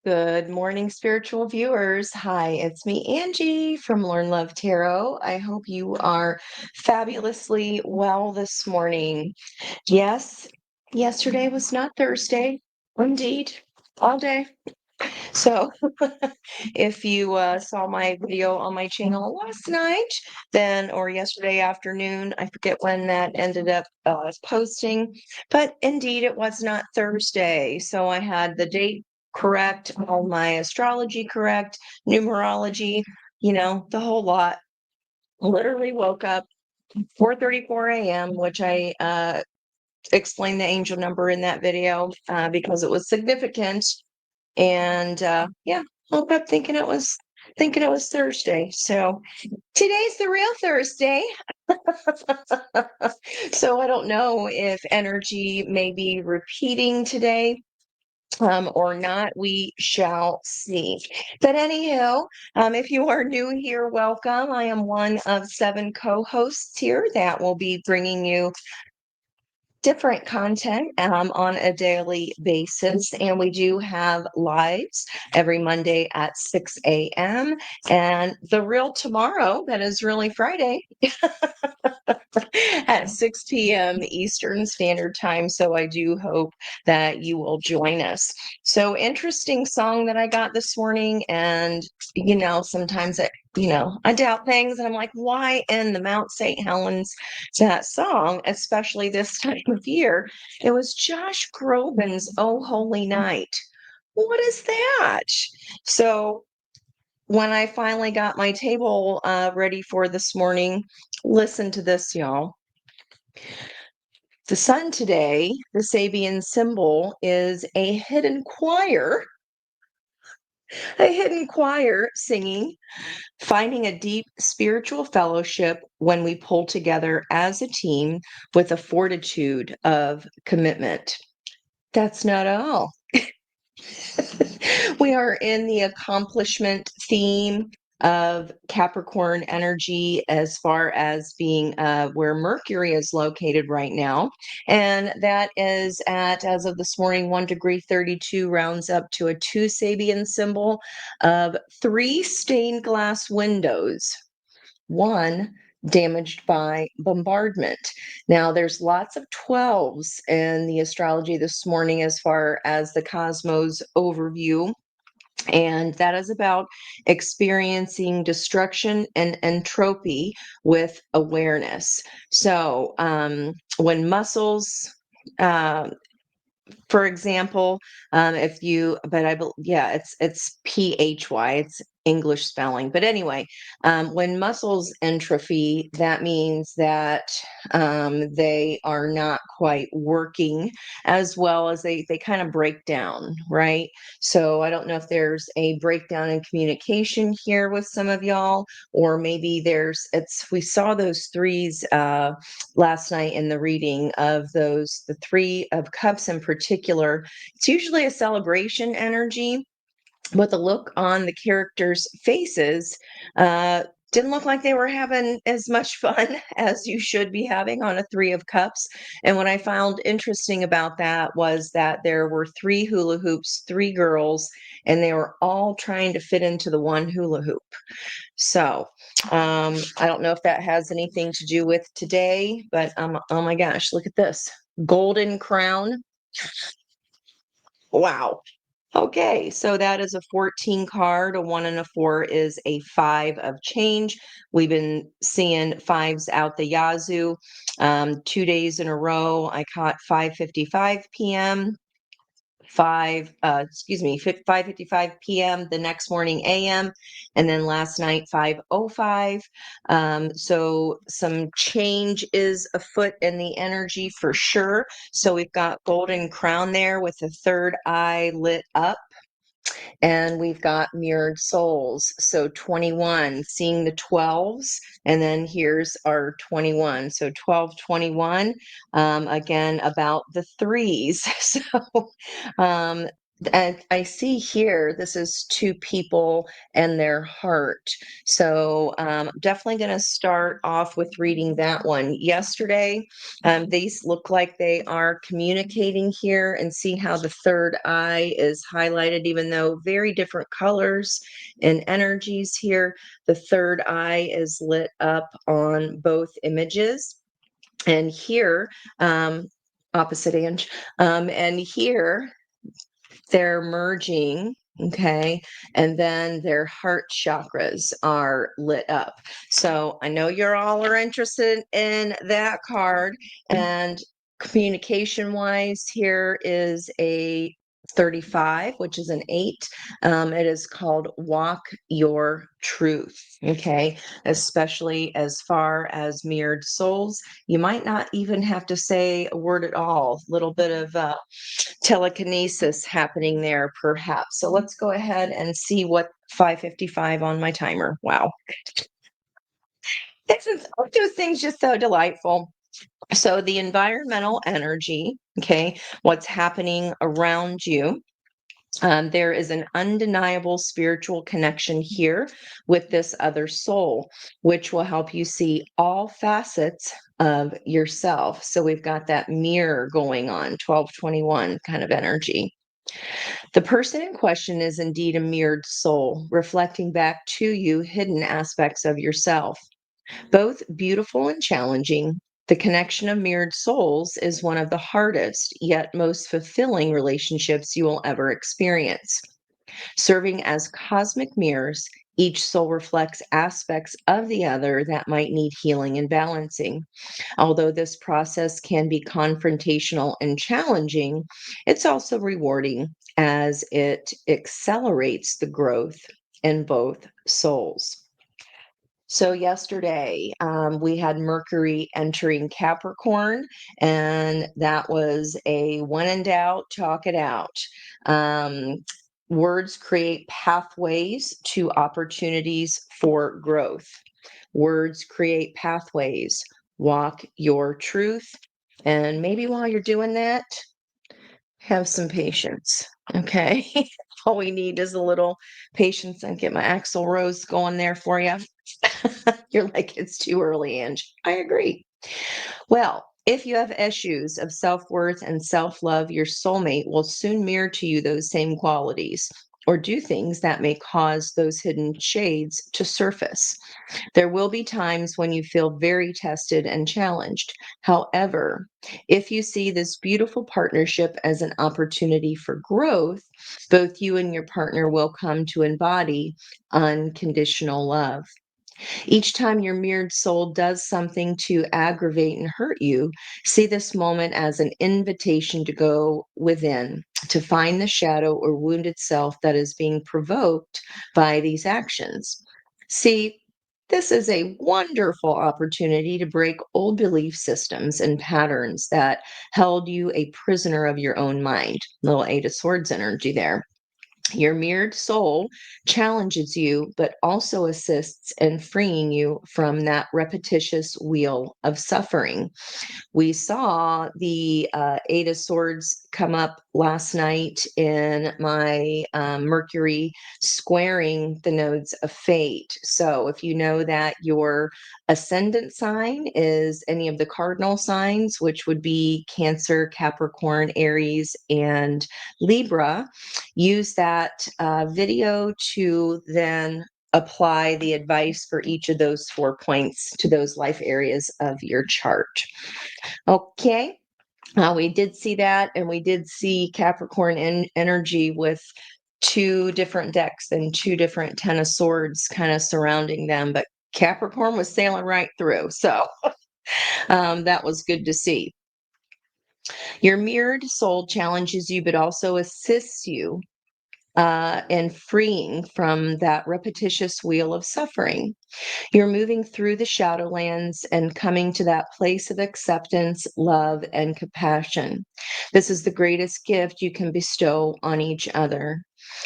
Good morning, spiritual viewers. Hi, it's me, Angie from Learn Love Tarot. I hope you are fabulously well this morning. Yes, yesterday was not Thursday. Indeed, all day. So, if you saw my video on my channel last night, then or yesterday afternoon, I forget when that ended up posting, but indeed it was not Thursday. So I had the date correct, all my astrology correct, numerology, the whole lot. Literally woke up 4:34 a.m., which I explained the angel number in that video because it was significant. And yeah, woke up thinking it was Thursday. So today's the real Thursday. So I don't know if energy may be repeating today. Or not, we shall see. But anywho, if you are new here, welcome. I am one of 7 co-hosts here that will be bringing you different content on a daily basis. And we do have lives every Monday at 6 a.m. And the real tomorrow, that is really Friday, at 6 p.m. Eastern Standard Time. So I do hope that you will join us. So interesting song that I got this morning. And, sometimes I doubt things and I'm like, why in the Mount St. Helens that song, especially this time of year? It was Josh Groban's Oh Holy Night. What is that? So when I finally got my table ready for this morning, listen to this, y'all. The sun today, the Sabian symbol, is a hidden choir singing, finding a deep spiritual fellowship when we pull together as a team with a fortitude of commitment. That's not all. We are in the accomplishment theme of Capricorn energy as far as being where Mercury is located right now. And that is at, as of this morning, 1 degree 32 rounds up to a 2 Sabian symbol of 3 stained glass windows. 1 damaged by bombardment. Now, there's lots of 12s in the astrology this morning as far as the cosmos overview. And that is about experiencing destruction and entropy with awareness. So, when muscles, uh, for example, if you, but yeah, it's PHY, it's English spelling. But anyway, when muscles entropy, that means that they are not quite working as well as they kind of break down, right? So I don't know if there's a breakdown in communication here with some of y'all, or maybe we saw those threes last night in the reading of the 3 of cups in particular. It's usually a celebration energy, but the look on the characters' faces didn't look like they were having as much fun as you should be having on a 3 of cups. And what I found interesting about that was that there were 3 hula hoops, 3 girls, and they were all trying to fit into the one hula hoop. So I don't know if that has anything to do with today, but oh my gosh, look at this. Golden crown. Wow. Okay, so that is a 14 card. A 1 and a 4 is a 5 of change. We've been seeing fives out the yazoo 2 days in a row. I caught 5:55 p.m. 5:55 p.m. the next morning a.m. and then last night 5:05. So some change is afoot in the energy for sure. So we've got golden crown there with the third eye lit up. And we've got mirrored souls. So 21, seeing the 12s. And then here's our 21. So 12, 21. Again, about the threes. So And I see here, this is two people and their heart. So definitely going to start off with reading that one. Yesterday, these look like they are communicating here, and see how the third eye is highlighted, even though very different colors and energies here. The third eye is lit up on both images. And here, opposite Ange, and here, they're merging, okay, and then their heart chakras are lit up. So I know you're all are interested in that card. And communication wise, here is a 35, which is an 8. It is called Walk Your Truth, okay, especially as far as mirrored souls. You might not even have to say a word at all. Little bit of telekinesis happening there, perhaps. So let's go ahead and see what 5:55 on my timer. Wow. Aren't those things just so delightful? So the environmental energy, okay, what's happening around you. There is an undeniable spiritual connection here with this other soul, which will help you see all facets of yourself. So we've got that mirror going on, 1221 kind of energy. The person in question is indeed a mirrored soul, reflecting back to you hidden aspects of yourself. Both beautiful and challenging, the connection of mirrored souls is one of the hardest yet most fulfilling relationships you will ever experience. Serving as cosmic mirrors, each soul reflects aspects of the other that might need healing and balancing. Although this process can be confrontational and challenging, it's also rewarding as it accelerates the growth in both souls. So, yesterday, we had Mercury entering Capricorn, and that was a when in doubt, talk it out. Um, Words create pathways to opportunities for growth. Words create pathways. Walk your truth. And maybe while you're doing that, have some patience. Okay. All we need is a little patience, and get my Axl Rose going there for you. You're like, it's too early, Ange. I agree. Well, if you have issues of self worth and self love, your soulmate will soon mirror to you those same qualities or do things that may cause those hidden shades to surface. There will be times when you feel very tested and challenged. However, if you see this beautiful partnership as an opportunity for growth, both you and your partner will come to embody unconditional love. Each time your mirrored soul does something to aggravate and hurt you, see this moment as an invitation to go within, to find the shadow or wounded self that is being provoked by these actions. See, this is a wonderful opportunity to break old belief systems and patterns that held you a prisoner of your own mind. Little Eight of Swords energy there. Your mirrored soul challenges you, but also assists in freeing you from that repetitious wheel of suffering. We saw the Eight of Swords come up last night in my Mercury squaring the nodes of fate. So if you know that your ascendant sign is any of the cardinal signs, which would be Cancer, Capricorn, Aries, and Libra, use that video to then apply the advice for each of those 4 points to those life areas of your chart. Okay. We did see that, and we did see Capricorn energy with two different decks and two different Ten of Swords kind of surrounding them, but Capricorn was sailing right through. So that was good to see. Your mirrored soul challenges you, but also assists you in freeing from that repetitious wheel of suffering. You're moving through the shadowlands and coming to that place of acceptance, love, and compassion. This is the greatest gift you can bestow on each other.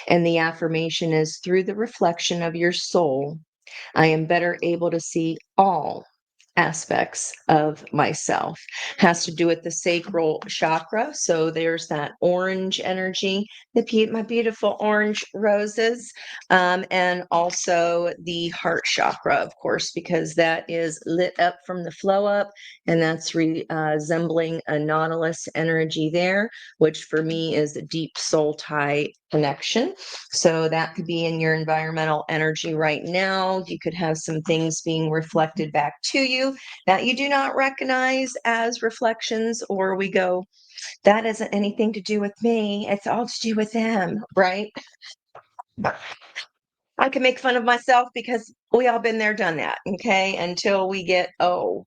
And the affirmation is through the reflection of your soul, I am better able to see all aspects of myself. Has to do with the sacral chakra. So there's that orange energy, my beautiful orange roses, and also the heart chakra, of course, because that is lit up from the flow up, and that's resembling a nautilus energy there, which for me is a deep soul tie connection. So that could be in your environmental energy right now. You could have some things being reflected back to you that you do not recognize as reflections, or we go, that isn't anything to do with me. It's all to do with them, right? I can make fun of myself because we all been there, done that, okay? Until we get, oh,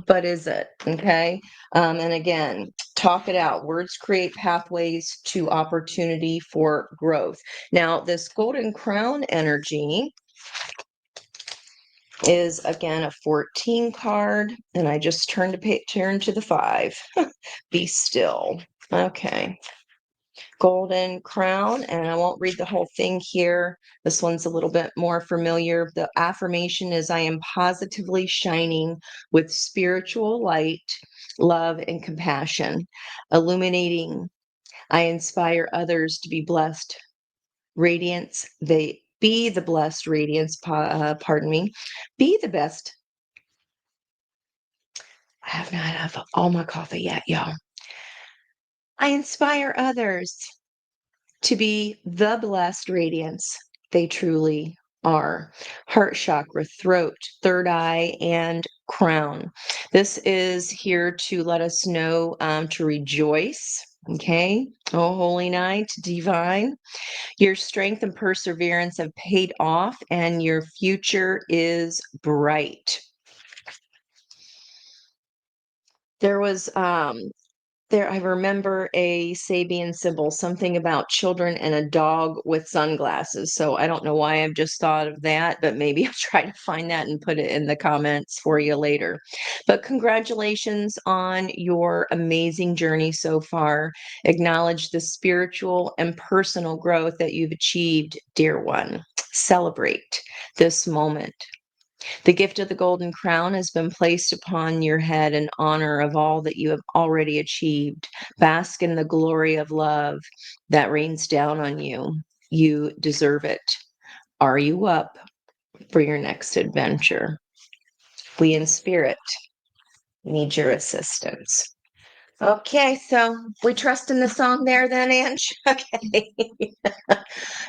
but is it? Okay. And again, talk it out. Words create pathways to opportunity for growth. Now, this golden crown energy is again a 14 card, and I just turn to the 5. Be still. Okay. Golden crown, and I won't read the whole thing here. This one's a little bit more familiar. The affirmation is I am positively shining with spiritual light, love, and compassion, illuminating. I inspire others to be blessed. Radiance, they be the blessed radiance, pardon me, be the best. I have not had all my coffee yet, y'all. I inspire others to be the blessed radiance they truly are. Heart chakra, throat, third eye, and crown. This is here to let us know to rejoice. Okay. Oh, holy night, divine. Your strength and perseverance have paid off, and your future is bright. There was I remember a Sabian symbol, something about children and a dog with sunglasses. So I don't know why I've just thought of that, but maybe I'll try to find that and put it in the comments for you later. But congratulations on your amazing journey so far. Acknowledge the spiritual and personal growth that you've achieved, dear one. Celebrate this moment. The gift of the golden crown has been placed upon your head in honor of all that you have already achieved. Bask in the glory of love that rains down on you. You deserve it. Are you up for your next adventure? We in spirit need your assistance. Okay, so we trust in the song there then, Ange? Okay.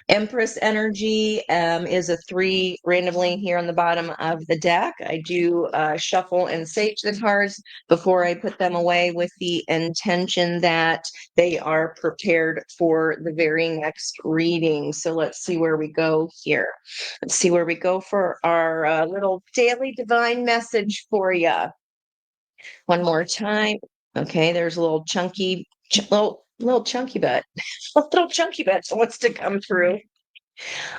Empress energy is a 3 randomly here on the bottom of the deck. I do shuffle and sage the cards before I put them away with the intention that they are prepared for the very next reading. So let's see where we go here. Let's see where we go for our little daily divine message for you. One more time. Okay, there's a little chunky, little chunky butt. Little chunky butt wants to come through.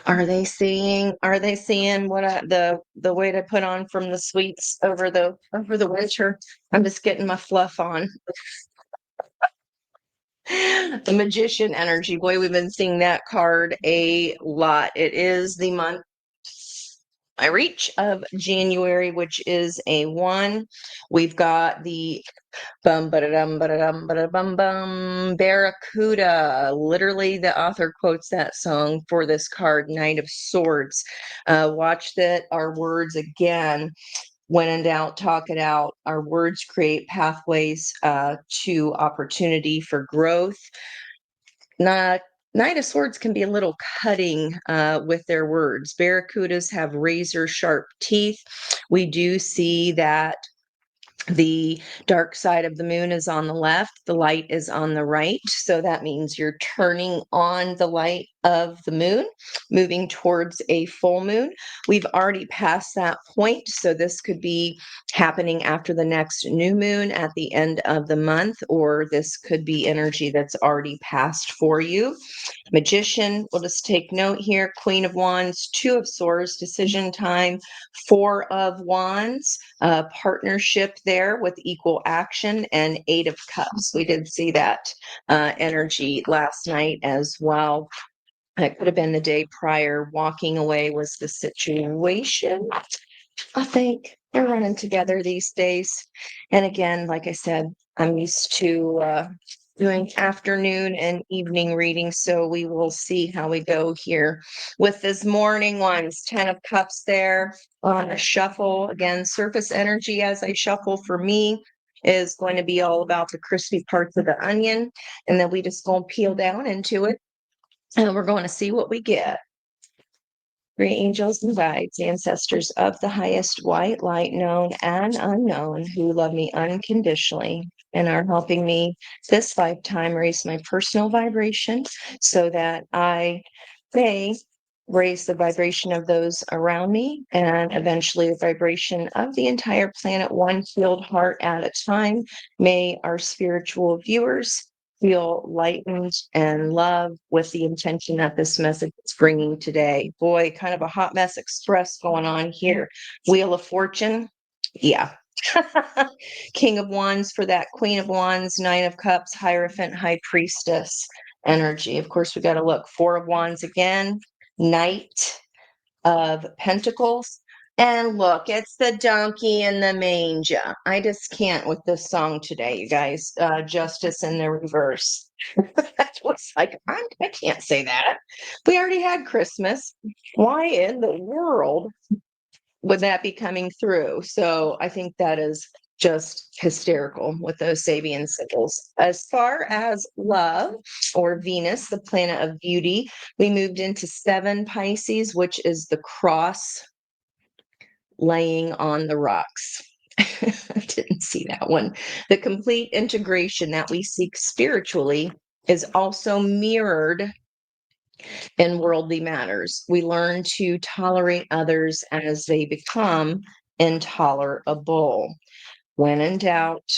Are they seeing what the weight I put on from the sweets over the winter? I'm just getting my fluff on. The magician energy. Boy, we've been seeing that card a lot. It is the month I reach of January, which is a 1. We've got the bum ba-da-dum ba-da-dum ba-da-bum bum Barracuda. Literally, the author quotes that song for this card, Knight of Swords. Watch that our words again. When in doubt, talk it out. Our words create pathways to opportunity for growth. Not Knight of Swords can be a little cutting with their words. Barracudas have razor sharp teeth. We do see that the dark side of the moon is on the left, the light is on the right. So that means you're turning on the light of the moon, moving towards a full moon. We've already passed that point. So this could be happening after the next new moon at the end of the month, or this could be energy that's already passed for you. Magician, we'll just take note here. Queen of Wands, 2 of Swords, decision time, 4 of Wands, partnership there with equal action, and 8 of Cups. We did see that energy last night as well. It could have been the day prior. Walking away was the situation, I think. They're running together these days. And again, like I said, I'm used to doing afternoon and evening readings, so we will see how we go here with this morning ones. 10 of Cups there on a shuffle. Again, surface energy as I shuffle for me is going to be all about the crispy parts of the onion. And then we just go and peel down into it. And we're going to see what we get. Great angels and guides, ancestors of the highest white light, known and unknown, who love me unconditionally and are helping me this lifetime raise my personal vibration so that I may raise the vibration of those around me and eventually the vibration of the entire planet, one healed heart at a time. May our spiritual viewers feel lightened and loved with the intention that this message is bringing today. Boy, kind of a hot mess express going on here. Wheel of Fortune. Yeah. King of Wands for that Queen of Wands, 9 of Cups, Hierophant, High Priestess energy. Of course, we got to look. 4 of Wands again, Knight of Pentacles. And look, it's the donkey in the manger. I just can't with this song today, you guys. Justice in the reverse. That was like, I can't say that. We already had Christmas. Why in the world would that be coming through? So I think that is just hysterical with those Sabian symbols. As far as love or Venus, the planet of beauty, we moved into 7 Pisces, which is the cross laying on the rocks. I didn't see that one. The complete integration that we seek spiritually is also mirrored in worldly matters. We learn to tolerate others as they become intolerable. When in doubt,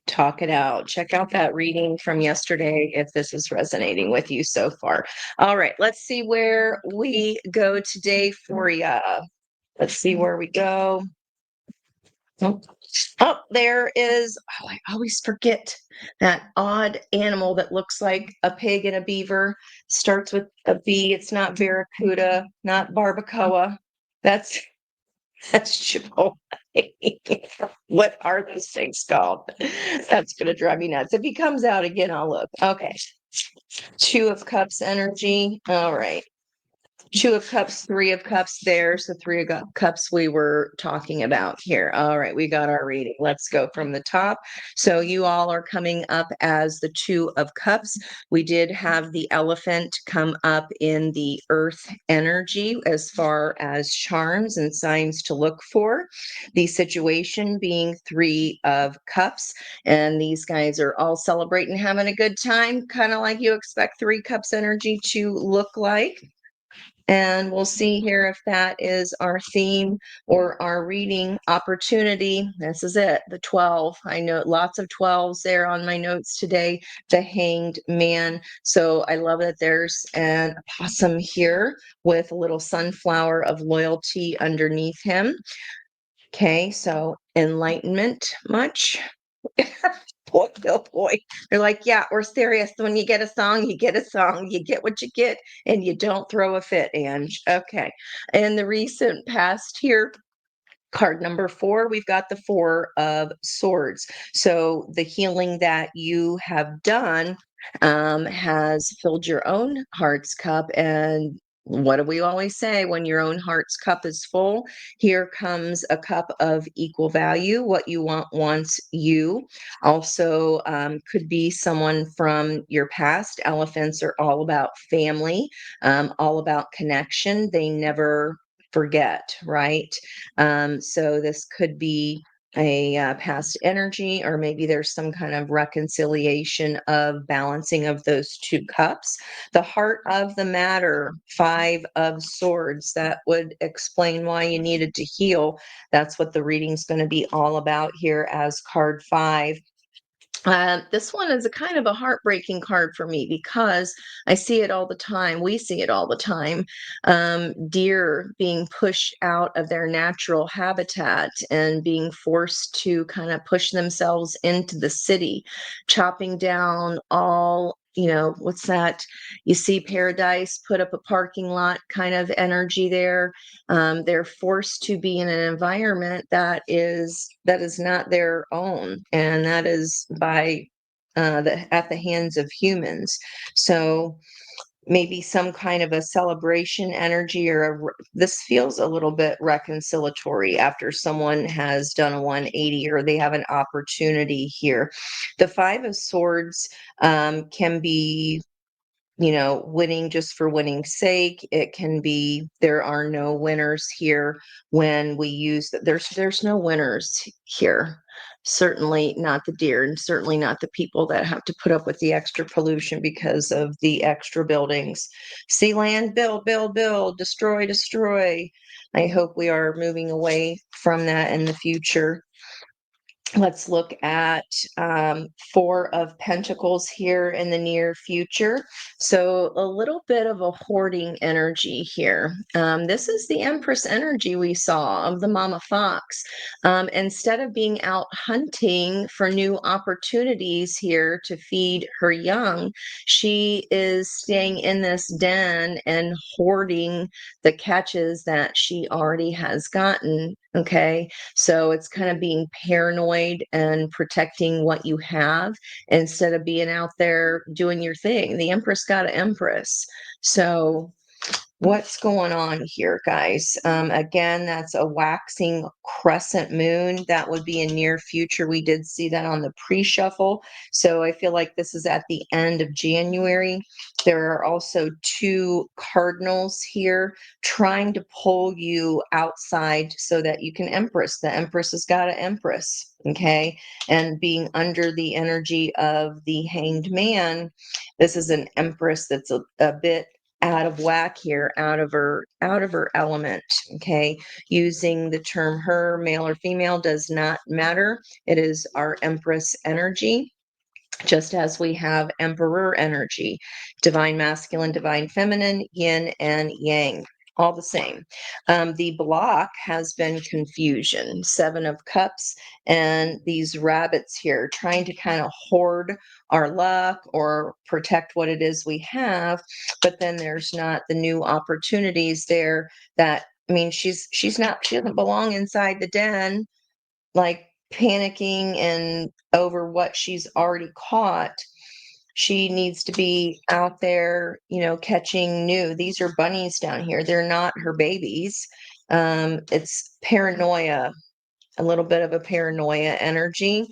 talk it out. Check out that reading from yesterday if this is resonating with you so far. All right, let's see where we go today for you. Let's see where we go. Oh, there is, oh, I always forget that odd animal that looks like a pig and a beaver. Starts with a B. It's not barracuda, not barbacoa. That's Chipotle. What are those things called? That's gonna drive me nuts. If he comes out again, I'll look. Okay. 2 of Cups energy. All right. 2 of Cups, 3 of Cups there. So 3 of Cups we were talking about here. All right, we got our reading. Let's go from the top. So you all are coming up as the 2 of Cups. We did have the elephant come up in the earth energy as far as charms and signs to look for. The situation being 3 of Cups. And these guys are all celebrating, having a good time, kind of like you expect 3 Cups energy to look like. And we'll see here if that is our theme or our reading opportunity. This is it, the 12. I know lots of 12s there on my notes today. The Hanged Man. So I love that there's an opossum here with a little sunflower of loyalty underneath him. Okay, so enlightenment much? Boy, oh boy. They're like, yeah, we're serious. When you get a song, you get a song. You get what you get, and you don't throw a fit, Ange. Okay. In the recent past here, card number 4, we've got the 4 of Swords. So the healing that you have done has filled your own heart's cup. And what do we always say? When your own heart's cup is full, here comes a cup of equal value. What you want wants you. Also, could be someone from your past. Elephants are all about family, all about connection. They never forget, right? So this could be a past energy, or maybe there's some kind of reconciliation of balancing of those 2 cups. The heart of the matter, 5 of Swords, that would explain why you needed to heal. That's what the reading's going to be all about here as card 5. This one is a kind of a heartbreaking card for me because I see it all the time. We see it all the time. Deer being pushed out of their natural habitat and being forced to kind of push themselves into the city, chopping down all what's that? You see paradise, put up a parking lot kind of energy there. They're forced to be in an environment that is not their own, and that is by at the hands of humans. So maybe some kind of a celebration energy, or this feels a little bit reconciliatory after someone has done a 180 or they have an opportunity here. The Five of Swords can be, winning just for winning's sake. It can be there are no winners here when we use there's no winners here. Certainly not the deer, and certainly not the people that have to put up with the extra pollution because of the extra buildings. See land, build, build, build, destroy, destroy. I hope we are moving away from that in the future. Let's look at Four of Pentacles here in the near future. So a little bit of a hoarding energy here. This is the Empress energy we saw of the Mama Fox. Instead of being out hunting for new opportunities here to feed her young, she is staying in this den and hoarding the catches that she already has gotten. Okay. So it's kind of being paranoid and protecting what you have instead of being out there doing your thing. The Empress got an Empress. So what's going on here, guys? Again, that's a waxing crescent moon. That would be in near future. We did see that on the pre-shuffle. So I feel like this is at the end of January. There are also two cardinals here trying to pull you outside so that you can Empress. The Empress has got an Empress, okay? And being under the energy of the Hanged Man, this is an Empress that's a bit out of whack here, out of her element. Okay, using the term her, male or female, does not matter. It is our Empress energy, just as we have Emperor energy, divine masculine, divine feminine, yin and yang, all the same. The block has been confusion, Seven of Cups, and these rabbits here trying to kind of hoard our luck or protect what it is we have, but then there's not the new opportunities there. That, I mean, she doesn't belong inside the den, like panicking and over what she's already caught. She needs to be out there, catching new. These are bunnies down here. They're not her babies. It's paranoia, a little bit of a paranoia energy.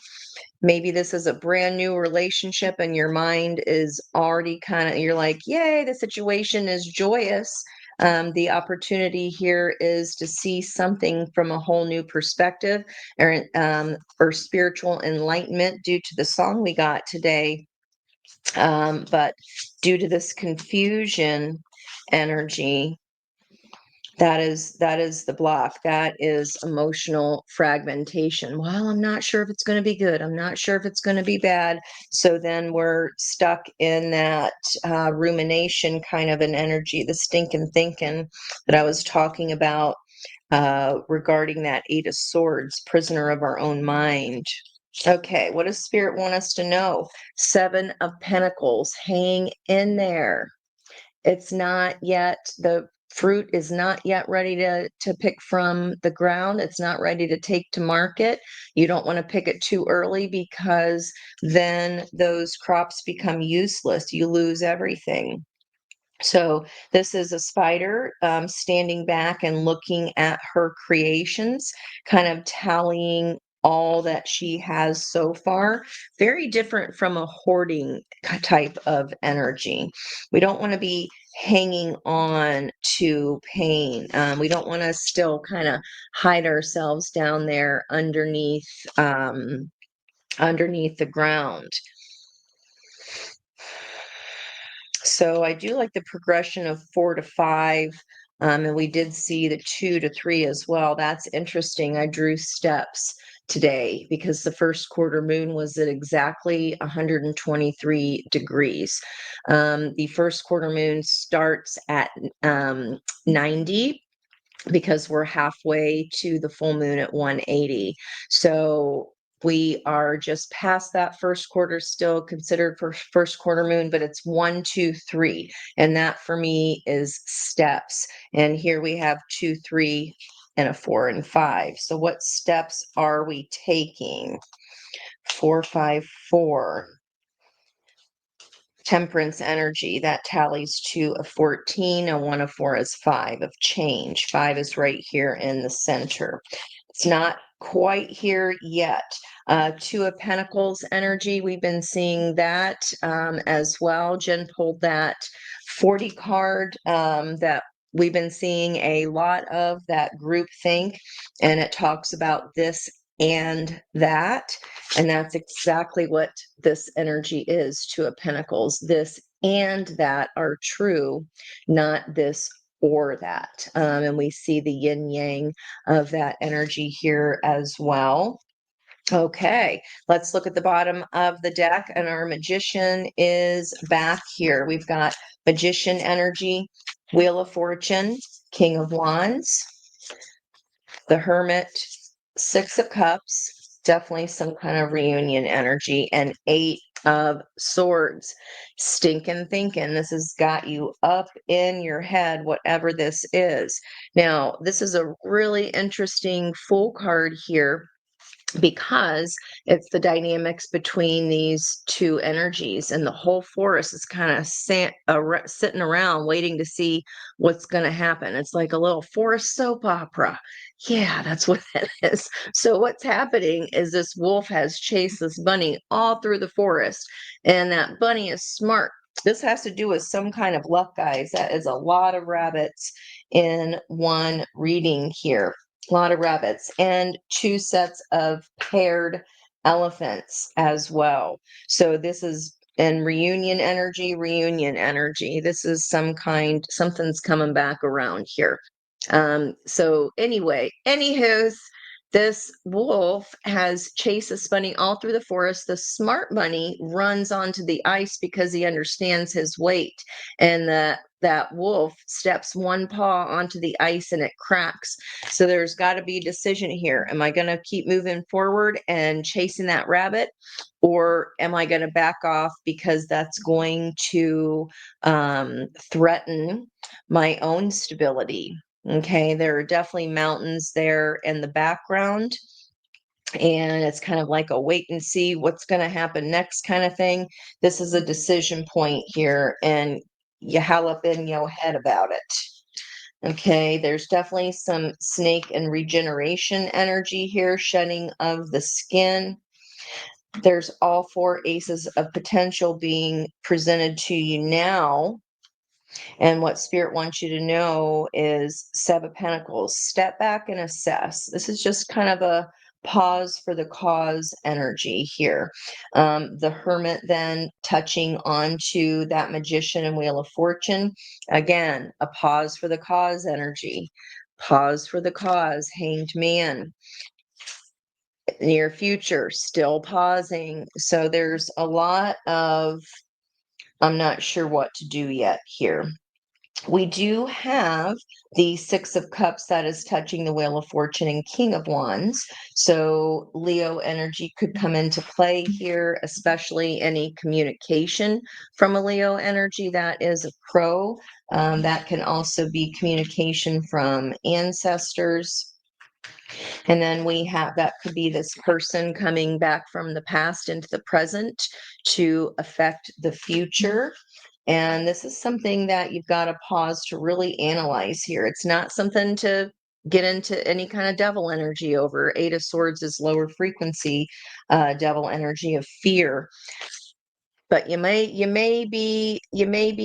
Maybe this is a brand new relationship and your mind is already you're like, yay, the situation is joyous. The opportunity here is to see something from a whole new perspective, or spiritual enlightenment due to the song we got today. But due to this confusion energy, that is the block. That is emotional fragmentation. Well, I'm not sure if it's going to be good. I'm not sure if it's going to be bad. So then we're stuck in that rumination kind of an energy, the stinking thinking that I was talking about regarding that Eight of Swords, prisoner of our own mind. Okay, what does Spirit want us to know? Seven of Pentacles, hang in there. It's not yet, the fruit is not yet ready to pick from the ground. It's not ready to take to market. You don't want to pick it too early because then those crops become useless. You lose everything. So this is a spider standing back and looking at her creations, kind of tallying all that she has so far. Very different from a hoarding type of energy. We don't want to be hanging on to pain. We don't want to still kind of hide ourselves down there underneath the ground. So I do like the progression of 4 to 5, and we did see the 2 to 3 as well. That's interesting. I drew steps today because the first quarter moon was at exactly 123 degrees. The first quarter moon starts at 90 because we're halfway to the full moon at 180. So We are just past that first quarter, still considered for first quarter moon, but it's 1, 2, 3. And that for me is steps. And here we have 2, 3, and a 4 and 5. So what steps are we taking? 4, 5, 4. Temperance energy, that tallies to a 14. A 1, a 4 is 5 of change. 5 is right here in the center. It's not quite here yet. 2 of Pentacles energy, we've been seeing that as well. Jen pulled that 40 card that we've been seeing a lot of, that group think, and it talks about this and that. And that's exactly what this energy is. 2 of Pentacles. This and that are true, not this or that. And we see the yin yang of that energy here as well. Okay, let's look at the bottom of the deck, and our Magician is back here. We've got Magician energy, Wheel of Fortune, King of Wands, the Hermit, 6 of Cups, definitely some kind of reunion energy, and 8 of Swords. Stinking thinking. This has got you up in your head, whatever this is. Now, this is a really interesting full card here, because it's the dynamics between these two energies, and the whole forest is kind of sitting around waiting to see what's going to happen. It's like a little forest soap opera. Yeah, that's what it is. So what's happening is this wolf has chased this bunny all through the forest, and that bunny is smart. This has to do with some kind of luck, guys. That is a lot of rabbits in one reading here. A lot of rabbits, and 2 sets of paired elephants as well. So this is in reunion energy, reunion energy. This is something's coming back around here. So anyway, anywho's, this wolf has chased this bunny all through the forest. The smart bunny runs onto the ice because he understands his weight, and that wolf steps one paw onto the ice and it cracks. So there's got to be a decision here. Am I going to keep moving forward and chasing that rabbit, or am I going to back off because that's going to threaten my own stability? Okay, there are definitely mountains there in the background, and it's kind of like a wait and see what's going to happen next kind of thing. This is a decision point here, and you howl up in your head about it. Okay, there's definitely some snake and regeneration energy here, shedding of the skin. There's all 4 aces of potential being presented to you now. And what Spirit wants you to know is 7 of Pentacles. Step back and assess. This is just kind of a pause for the cause energy here. The Hermit then touching onto that Magician and Wheel of Fortune. Again, a pause for the cause energy. Pause for the cause. Hanged Man. Near future, still pausing. So there's a lot of, I'm not sure what to do yet here. We do have the 6 of Cups that is touching the Wheel of Fortune and King of Wands. So Leo energy could come into play here, especially any communication from a Leo energy. That is a pro. That can also be communication from ancestors. And then we have, that could be this person coming back from the past into the present to affect the future. And this is something that you've got to pause to really analyze here. It's not something to get into any kind of devil energy over. 8 of Swords is lower frequency devil energy of fear. But you may be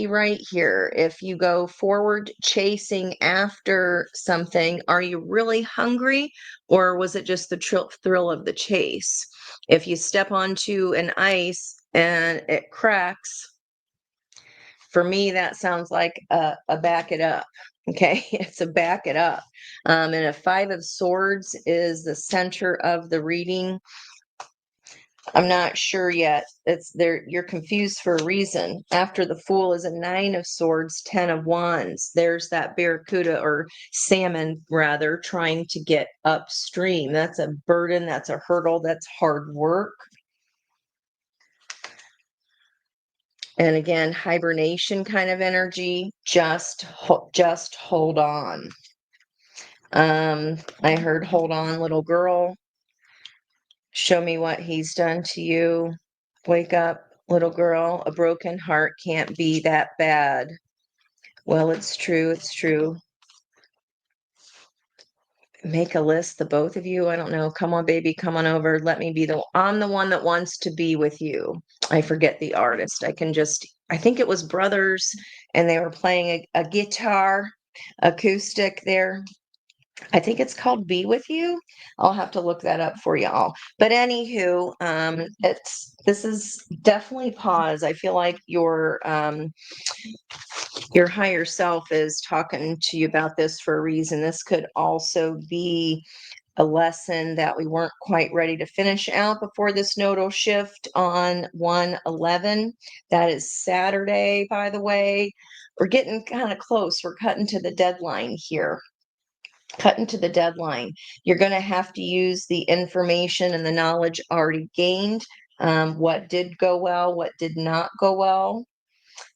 right here. If you go forward chasing after something, are you really hungry, or was it just the thrill of the chase? If you step onto an ice and it cracks, for me, that sounds like a back it up. Okay, it's a back it up. And a 5 of Swords is the center of the reading. I'm not sure yet. It's there. You're confused for a reason. After the Fool is a 9 of Swords, 10 of Wands. There's that barracuda or salmon, rather, trying to get upstream. That's a burden. That's a hurdle. That's hard work. And again, hibernation kind of energy. Just hold on. I heard, hold on, little girl. Show me what he's done to you. Wake up, little girl. A broken heart can't be that bad. Well, it's true. It's true. Make a list, the both of you. I don't know. Come on, baby. Come on over. Let me be I'm the one that wants to be with you. I forget the artist. I think it was brothers, and they were playing a guitar acoustic there. I think it's called Be With You. I'll have to look that up for y'all. But anywho, this is definitely pause. I feel like your higher self is talking to you about this for a reason. This could also be a lesson that we weren't quite ready to finish out before this nodal shift on 1/11. That is Saturday, by the way. We're getting kind of close. We're cutting to the deadline here. Cutting to the deadline. You're going to have to use the information and the knowledge already gained. What did go well, what did not go well.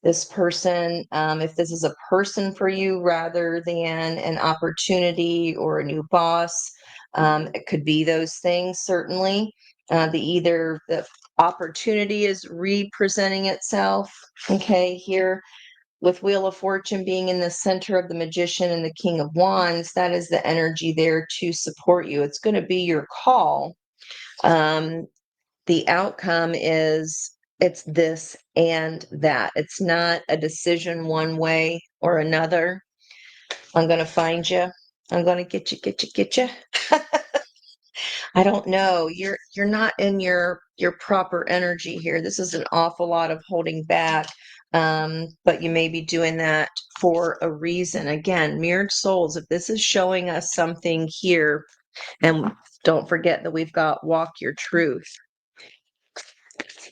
This person, if this is a person for you rather than an opportunity or a new boss, it could be those things, certainly. Either the opportunity is representing itself, okay, here with Wheel of Fortune being in the center of the Magician and the King of Wands. That is the energy there to support you. It's going to be your call. The outcome is it's this and that. It's not a decision one way or another. I'm going to find you. I'm going to get you. I don't know. You're not in your proper energy here. This is an awful lot of holding back. But you may be doing that for a reason. Again, mirrored souls, if this is showing us something here, and don't forget that we've got walk your truth.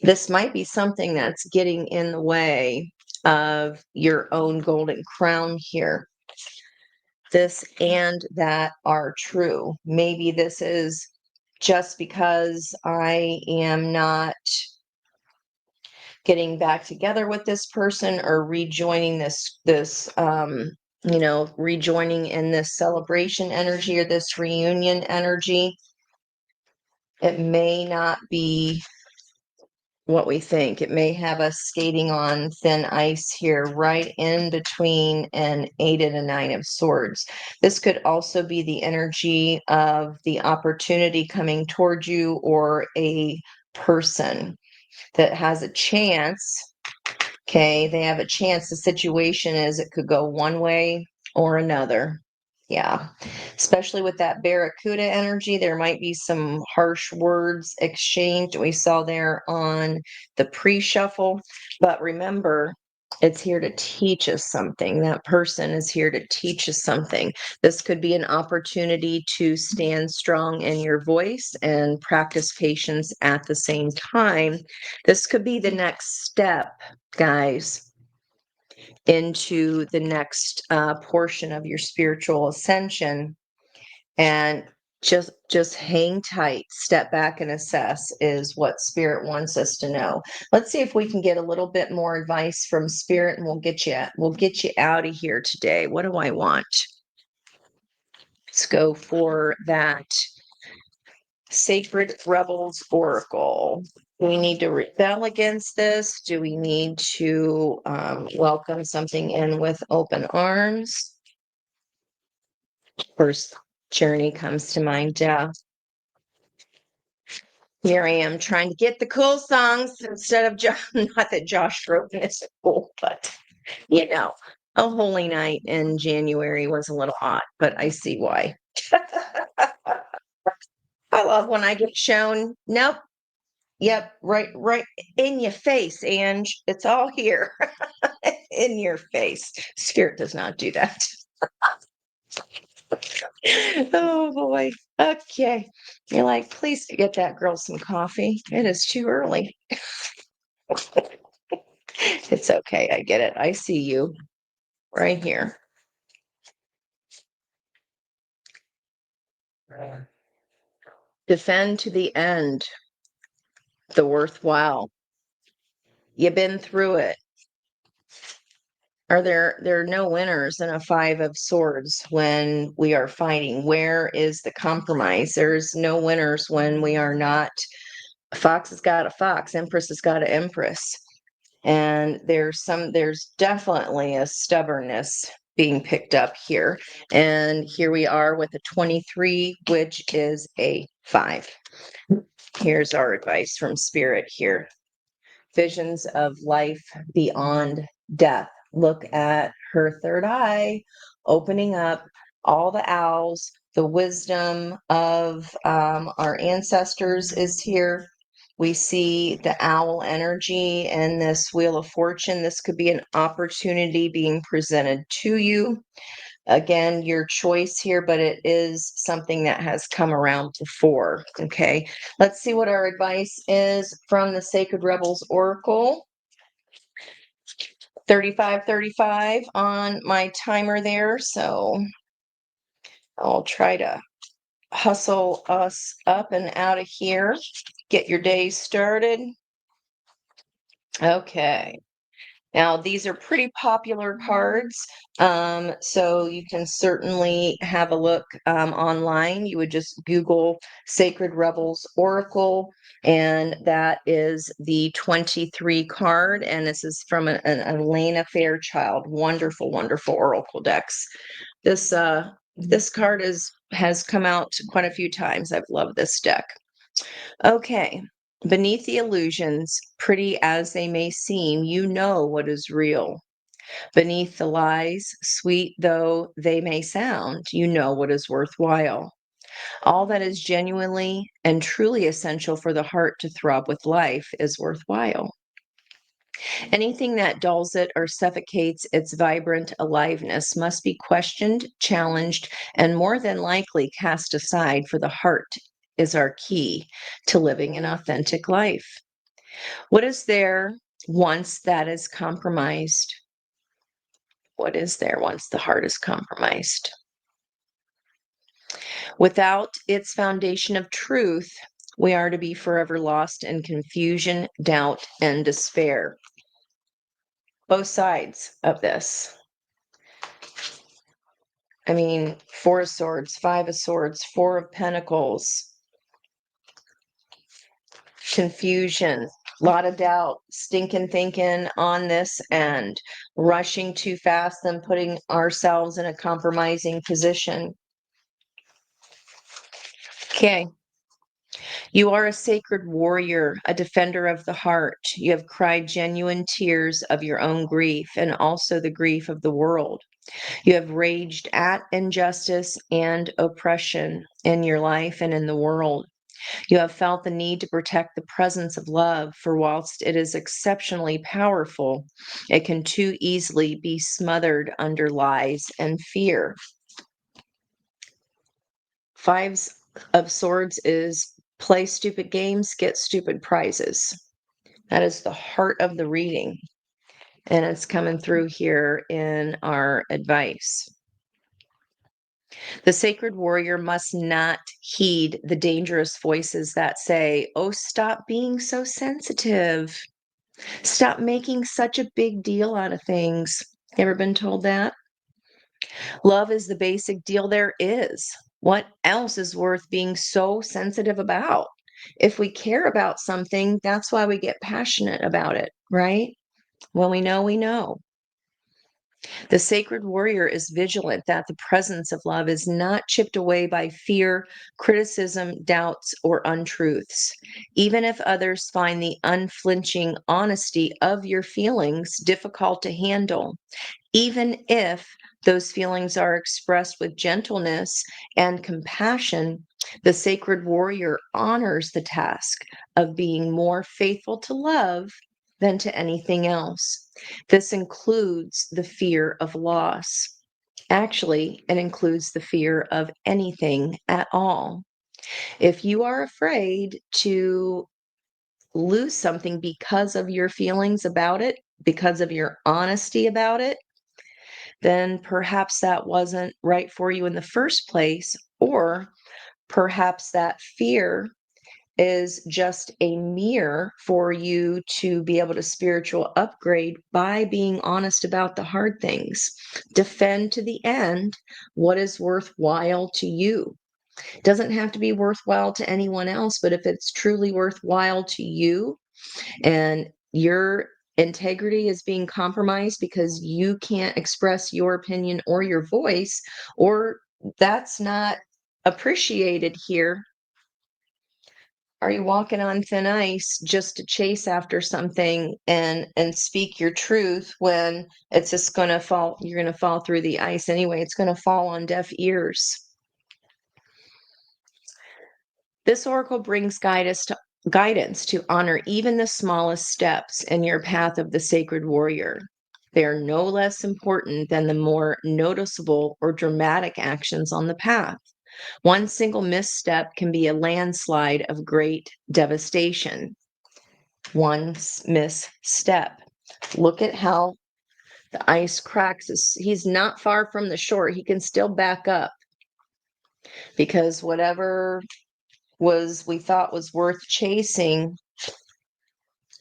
This might be something that's getting in the way of your own golden crown here. This and that are true. Maybe this is just because I am not getting back together with this person or rejoining rejoining in this celebration energy or this reunion energy. It may not be what we think. It may have us skating on thin ice here, right in between an 8 and a 9 of Swords. This could also be the energy of the opportunity coming towards you, or a person that has a chance. Okay, they have a chance. The situation is it could go one way or another. Yeah, especially with that barracuda energy, there might be some harsh words exchanged. We saw there on the pre-shuffle, but remember, it's here to teach us something. That person is here to teach us something. This could be an opportunity to stand strong in your voice and practice patience at the same time. This could be the next step, guys, into the next portion of your spiritual ascension. And just hang tight, step back and assess is what Spirit wants us to know. Let's see if we can get a little bit more advice from Spirit, and we'll get you out of here today. What do I want? Let's go for that Sacred Rebels Oracle. Do we need to rebel against this? Do we need to welcome something in with open arms? First journey comes to mind. Here I am trying to get the cool songs instead of Josh. Not that Josh Groban is cool, but a holy night in January was a little odd, but I see why. I love when I get shown. Nope. Yep. Right in your face, Ange. It's all here in your face. Spirit does not do that. Oh boy. Okay. You're like, please get that girl some coffee. It is too early. It's okay. I get it. I see you right here. Defend to the end the worthwhile. You've been through it. There are no winners in a five of swords when we are fighting? Where is the compromise? There's no winners when we are not. A fox has got a fox, empress has got an empress. And there's definitely a stubbornness being picked up here. And here we are with a 23, which is a 5. Here's our advice from Spirit here. Visions of life beyond death. Look at her third eye, opening up all the owls. The wisdom of our ancestors is here. We see the owl energy and this Wheel of Fortune. This could be an opportunity being presented to you. Again, your choice here, but it is something that has come around before. Okay, let's see what our advice is from the Sacred Rebels Oracle. 35:35 on my timer there, so I'll try to hustle us up and out of here. Get your day started. Okay. Now, these are pretty popular cards, so you can certainly have a look online. You would just Google Sacred Rebels Oracle, and that is the 23 card. And this is from an Elena Fairchild. Wonderful, wonderful Oracle decks. This card has come out quite a few times. I've loved this deck. Okay. Beneath the illusions, pretty as they may seem, you know what is real. Beneath the lies, sweet though they may sound, you know what is worthwhile. All that is genuinely and truly essential for the heart to throb with life is worthwhile. Anything that dulls it or suffocates its vibrant aliveness must be questioned, challenged, and more than likely cast aside, for the heart is our key to living an authentic life. What is there once that is compromised? What is there once the heart is compromised? Without its foundation of truth, we are to be forever lost in confusion, doubt, and despair. Both sides of this. I mean, 4 of Swords, 5 of Swords, 4 of Pentacles, confusion, a lot of doubt, stinking thinking on this end, rushing too fast, then putting ourselves in a compromising position. Okay. You are a sacred warrior, a defender of the heart. You have cried genuine tears of your own grief and also the grief of the world. You have raged at injustice and oppression in your life and in the world. You have felt the need to protect the presence of love, for whilst it is exceptionally powerful, it can too easily be smothered under lies and fear. 5 of Swords is play stupid games, get stupid prizes. That is the heart of the reading. And it's coming through here in our advice. The sacred warrior must not heed the dangerous voices that say, oh, stop being so sensitive. Stop making such a big deal out of things. Ever been told that? Love is the basic deal there is. What else is worth being so sensitive about? If we care about something, that's why we get passionate about it, right? When we know, we know. The sacred warrior is vigilant that the presence of love is not chipped away by fear, criticism, doubts, or untruths. Even if others find the unflinching honesty of your feelings difficult to handle, even if those feelings are expressed with gentleness and compassion, the sacred warrior honors the task of being more faithful to love than to anything else. This includes the fear of loss. Actually, it includes the fear of anything at all. If you are afraid to lose something because of your feelings about it, because of your honesty about it, then perhaps that wasn't right for you in the first place, or perhaps that fear is just a mirror for you to be able to spiritual upgrade by being honest about the hard things. Defend to the end what is worthwhile to you. It doesn't have to be worthwhile to anyone else, but if it's truly worthwhile to you and your integrity is being compromised because you can't express your opinion or your voice, or that's not appreciated here, are you walking on thin ice just to chase after something and speak your truth when it's just going to fall, you're going to fall through the ice anyway, it's going to fall on deaf ears. This oracle brings guidance to honor even the smallest steps in your path of the sacred warrior. They are no less important than the more noticeable or dramatic actions on the path. One single misstep can be a landslide of great devastation. One misstep. Look at how the ice cracks. He's not far from the shore. He can still back up because whatever we thought was worth chasing,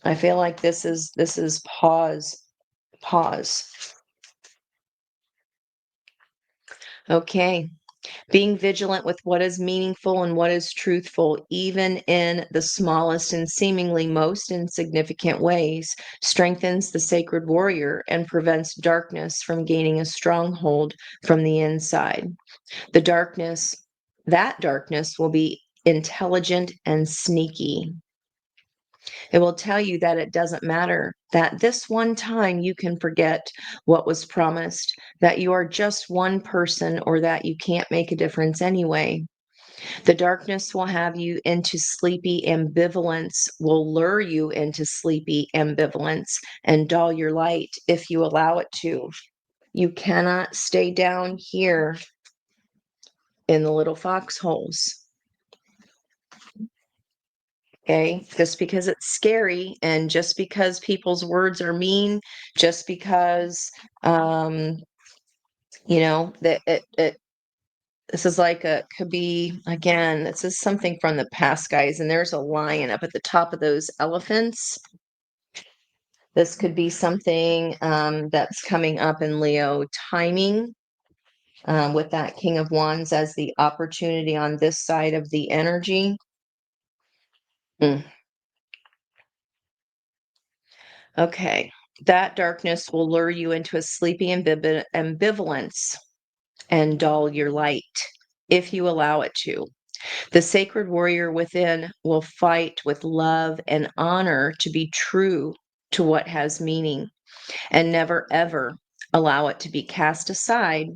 I feel like this is pause. Okay. Being vigilant with what is meaningful and what is truthful, even in the smallest and seemingly most insignificant ways, strengthens the sacred warrior and prevents darkness from gaining a stronghold from the inside. That darkness will be intelligent and sneaky. It will tell you that it doesn't matter, that this one time you can forget what was promised, that you are just one person, or that you can't make a difference anyway. The darkness will have you into sleepy ambivalence, will lure you into sleepy ambivalence and dull your light if you allow it to. You cannot stay down here in the little foxholes. Okay, just because it's scary and just because people's words are mean, just because that it this is like could be, again, this is something from the past, guys, and there's a lion up at the top of those elephants. This could be something that's coming up in Leo timing, with that King of Wands as the opportunity on this side of the energy. Okay, that darkness will lure you into a sleepy ambivalence and dull your light if you allow it to. The sacred warrior within will fight with love and honor to be true to what has meaning and never ever allow it to be cast aside,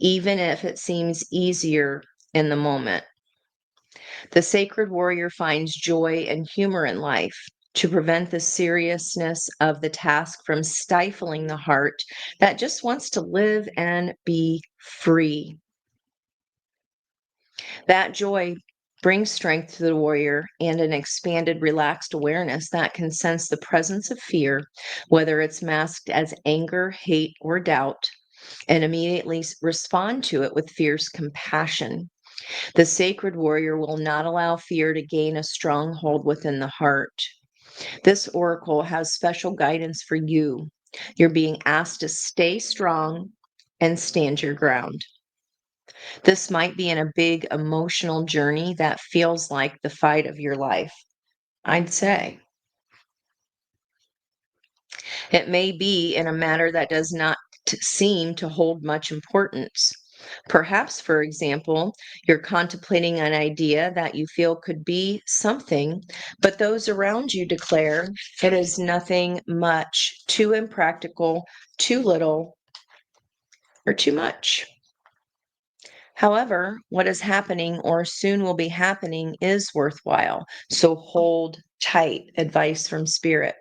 even if it seems easier in the moment. The sacred warrior finds joy and humor in life to prevent the seriousness of the task from stifling the heart that just wants to live and be free. That joy brings strength to the warrior and an expanded, relaxed awareness that can sense the presence of fear, whether it's masked as anger, hate, or doubt, and immediately respond to it with fierce compassion. The sacred warrior will not allow fear to gain a stronghold within the heart. This oracle has special guidance for you. You're being asked to stay strong and stand your ground. This might be in a big emotional journey that feels like the fight of your life, I'd say. It may be in a matter that does not seem to hold much importance. Perhaps, for example, you're contemplating an idea that you feel could be something, but those around you declare it is nothing much, too impractical, too little, or too much. However, what is happening or soon will be happening is worthwhile. So hold tight, advice from spirit.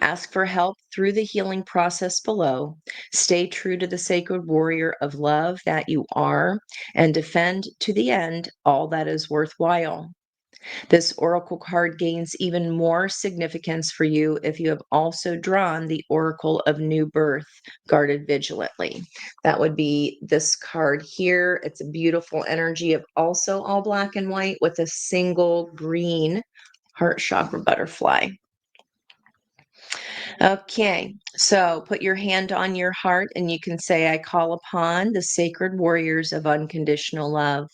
Ask for help through the healing process below. Stay true to the sacred warrior of love that you are, and defend to the end all that is worthwhile. This oracle card gains even more significance for you if you have also drawn the Oracle of New Birth, guarded vigilantly. That would be this card here. It's a beautiful energy of also all black and white with a single green heart chakra butterfly. Okay, so put your hand on your heart and you can say, I call upon the sacred warriors of unconditional love.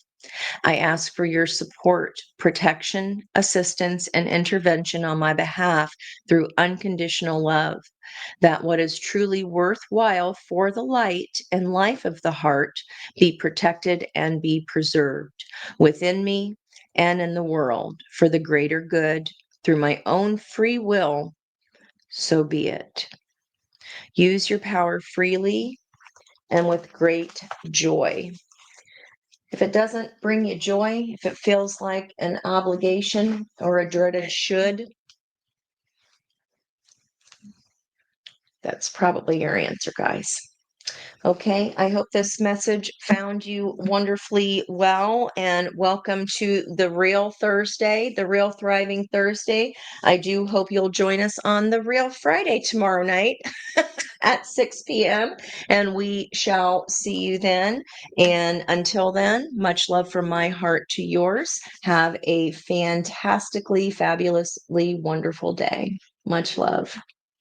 I ask for your support, protection, assistance, and intervention on my behalf through unconditional love, that what is truly worthwhile for the light and life of the heart be protected and be preserved within me and in the world for the greater good through my own free will. So be it. Use your power freely and with great joy. If it doesn't bring you joy, if it feels like an obligation or a dreaded should, that's probably your answer, guys. Okay, I hope this message found you wonderfully well, and welcome to the Real Thursday, the Real Thriving Thursday. I do hope you'll join us on the Real Friday tomorrow night at 6 p.m., and we shall see you then. And until then, much love from my heart to yours. Have a fantastically, fabulously wonderful day. Much love.